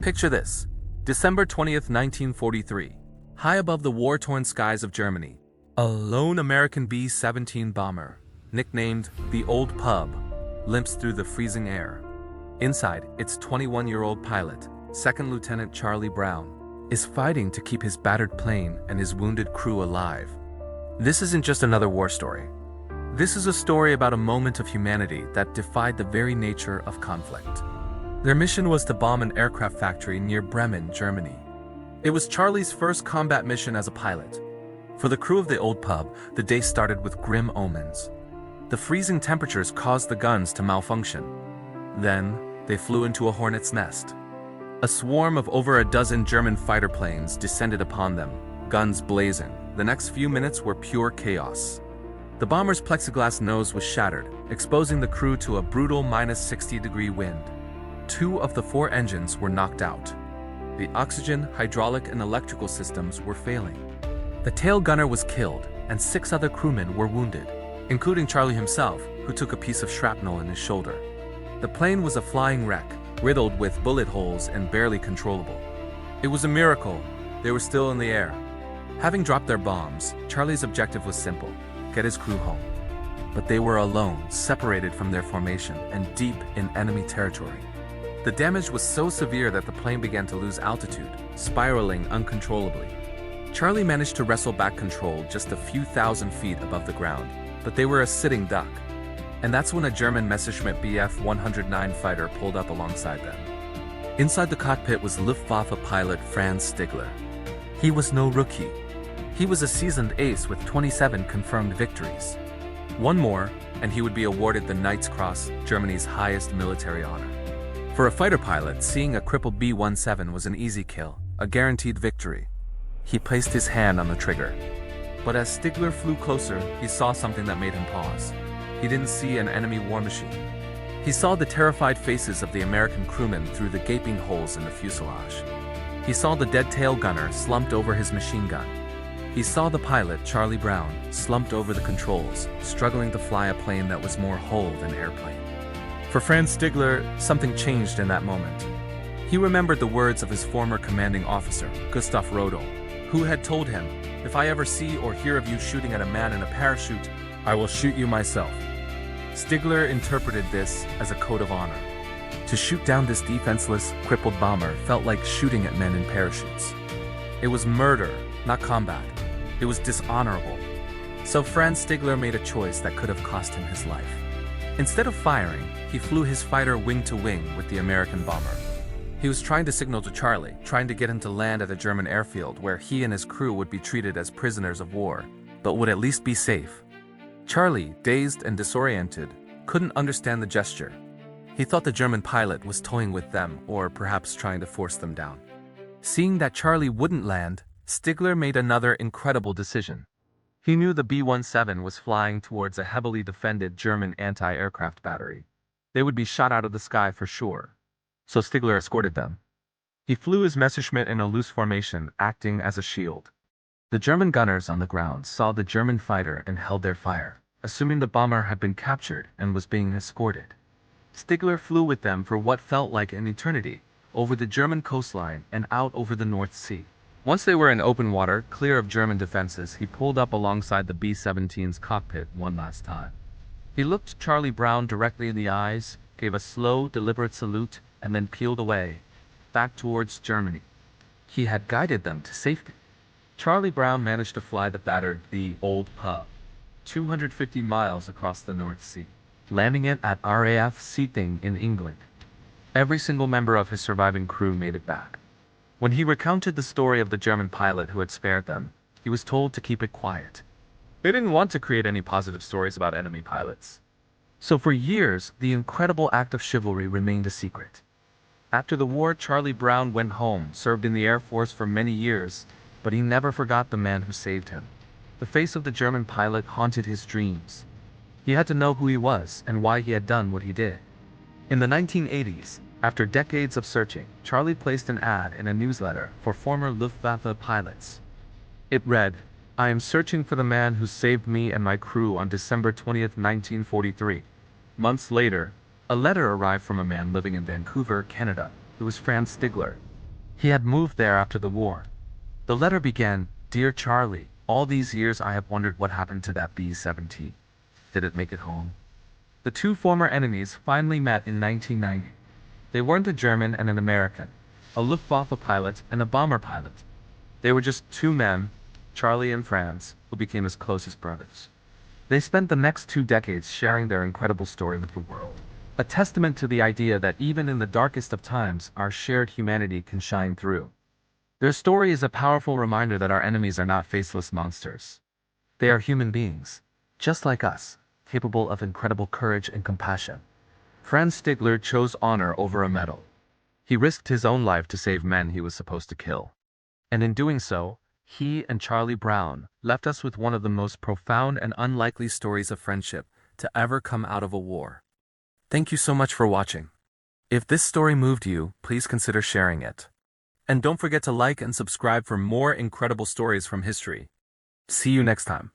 Picture this. December 20th, 1943. High above the war-torn skies of Germany, a lone American B-17 bomber, nicknamed the Old Pub, limps through the freezing air. Inside, its 21-year-old pilot, Second Lieutenant Charlie Brown, is fighting to keep his battered plane and his wounded crew alive. This isn't just another war story. This is a story about a moment of humanity that defied the very nature of conflict. Their mission was to bomb an aircraft factory near Bremen, Germany. It was Charlie's first combat mission as a pilot. For the crew of the Old Pub, the day started with grim omens. The freezing temperatures caused the guns to malfunction. Then, they flew into a hornet's nest. A swarm of over a dozen German fighter planes descended upon them, guns blazing. The next few minutes were pure chaos. The bomber's plexiglass nose was shattered, exposing the crew to a brutal -60-degree wind. 2 of the 4 engines were knocked out. The oxygen, hydraulic, and electrical systems were failing. The tail gunner was killed, and 6 other crewmen were wounded, including Charlie himself, who took a piece of shrapnel in his shoulder. The plane was a flying wreck, riddled with bullet holes and barely controllable. It was a miracle they were still in the air. Having dropped their bombs, Charlie's objective was simple: get his crew home. But they were alone, separated from their formation, and deep in enemy territory. The damage was so severe that the plane began to lose altitude, spiraling uncontrollably. Charlie managed to wrestle back control just a few thousand feet above the ground, but they were a sitting duck. And that's when a German Messerschmitt Bf 109 fighter pulled up alongside them. Inside the cockpit was Luftwaffe pilot Franz Stigler. He was no rookie. He was a seasoned ace with 27 confirmed victories. One more, and he would be awarded the Knight's Cross, Germany's highest military honor. For a fighter pilot, seeing a crippled B-17 was an easy kill, a guaranteed victory. He placed his hand on the trigger. But as Stigler flew closer, he saw something that made him pause. He didn't see an enemy war machine. He saw the terrified faces of the American crewmen through the gaping holes in the fuselage. He saw the dead tail gunner slumped over his machine gun. He saw the pilot, Charlie Brown, slumped over the controls, struggling to fly a plane that was more hull than airplane. For Franz Stigler, something changed in that moment. He remembered the words of his former commanding officer, Gustav Rodel, who had told him, "If I ever see or hear of you shooting at a man in a parachute, I will shoot you myself." Stigler interpreted this as a code of honor. To shoot down this defenseless, crippled bomber felt like shooting at men in parachutes. It was murder, not combat. It was dishonorable. So Franz Stigler made a choice that could have cost him his life. Instead of firing, he flew his fighter wing to wing with the American bomber. He was trying to signal to Charlie, trying to get him to land at a German airfield where he and his crew would be treated as prisoners of war, but would at least be safe. Charlie, dazed and disoriented, couldn't understand the gesture. He thought the German pilot was toying with them or perhaps trying to force them down. Seeing that Charlie wouldn't land, Stigler made another incredible decision. He knew the B-17 was flying towards a heavily defended German anti-aircraft battery. They would be shot out of the sky for sure. So Stigler escorted them. He flew his Messerschmitt in a loose formation, acting as a shield. The German gunners on the ground saw the German fighter and held their fire, assuming the bomber had been captured and was being escorted. Stigler flew with them for what felt like an eternity, over the German coastline and out over the North Sea. Once they were in open water, clear of German defenses, he pulled up alongside the B-17's cockpit one last time. He looked Charlie Brown directly in the eyes, gave a slow, deliberate salute, and then peeled away, back towards Germany. He had guided them to safety. Charlie Brown managed to fly the battered The Old Pub 250 miles across the North Sea, landing it at RAF Seating in England. Every single member of his surviving crew made it back. When he recounted the story of the German pilot who had spared them, he was told to keep it quiet. They didn't want to create any positive stories about enemy pilots. So for years, the incredible act of chivalry remained a secret. After the war, Charlie Brown went home, served in the Air Force for many years, but he never forgot the man who saved him. The face of the German pilot haunted his dreams. He had to know who he was and why he had done what he did. In the 1980s, after decades of searching, Charlie placed an ad in a newsletter for former Luftwaffe pilots. It read, "I am searching for the man who saved me and my crew on December 20th, 1943. Months later, a letter arrived from a man living in Vancouver, Canada, who was Franz Stigler. He had moved there after the war. The letter began, "Dear Charlie, all these years I have wondered what happened to that B-17. Did it make it home?" The two former enemies finally met in 1990. They weren't a German and an American, a Luftwaffe pilot and a bomber pilot. They were just two men, Charlie and Franz, who became as close as brothers. They spent the next 2 decades sharing their incredible story with the world. A testament to the idea that even in the darkest of times, our shared humanity can shine through. Their story is a powerful reminder that our enemies are not faceless monsters. They are human beings, just like us, capable of incredible courage and compassion. Franz Stigler chose honor over a medal. He risked his own life to save men he was supposed to kill. And in doing so, he and Charlie Brown left us with one of the most profound and unlikely stories of friendship to ever come out of a war. Thank you so much for watching. If this story moved you, please consider sharing it. And don't forget to like and subscribe for more incredible stories from history. See you next time.